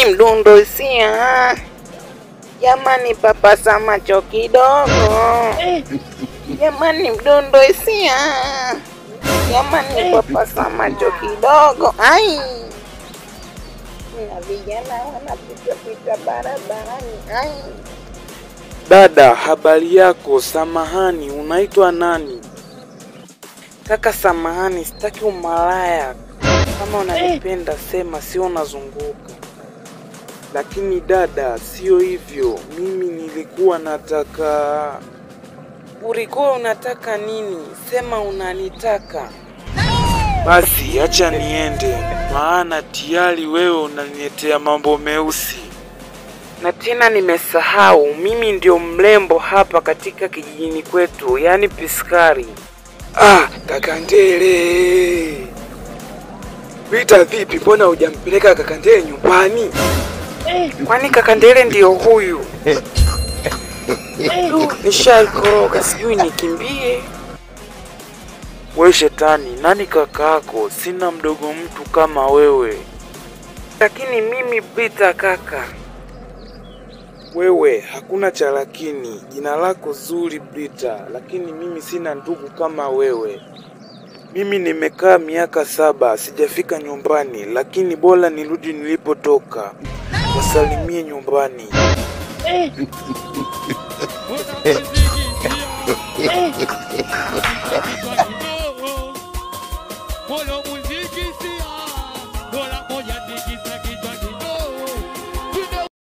Jamani mdundo sia. Jamani papasa macho kidogo. Jamani mdundo sia. Jamani papasa macho kidogo. Ai. Na vijana wanapita barabarani. Ai. Dada, habari yako? Samahani, unaitwa nani? Kaka samahani, sitaki umalaya. Kama unanipenda sema, sio unazunguka. Lakini dada, sio hivyo. Mimi nilikuwa nataka... Ulikuwa unataka nini? Sema unanitaka. Basi, acha niende. Maana tayari wewe unaniletea mambo meusi. Na tena nimesahau, mimi ndio mrembo hapa katika kijijini kwetu, yani Piskari. Kaka Ndele. Vita vipi, mbona hujampeleka kaka Ndele nyumbani? Kwani kaka Ndele ndio huyu? Nishaikoroga, sijui nikimbie. We shetani, nani kakako? Sina mdogo mtu kama wewe. Lakini mimi Brita kaka. Wewe, hakuna cha lakini. Jina lako zuri Brita, lakini mimi sina ndugu kama wewe. Mimi nimekaa miaka 7, sijafika nyumbani, lakini bora nirudi nilipotoka. Wasalimie nyumbani.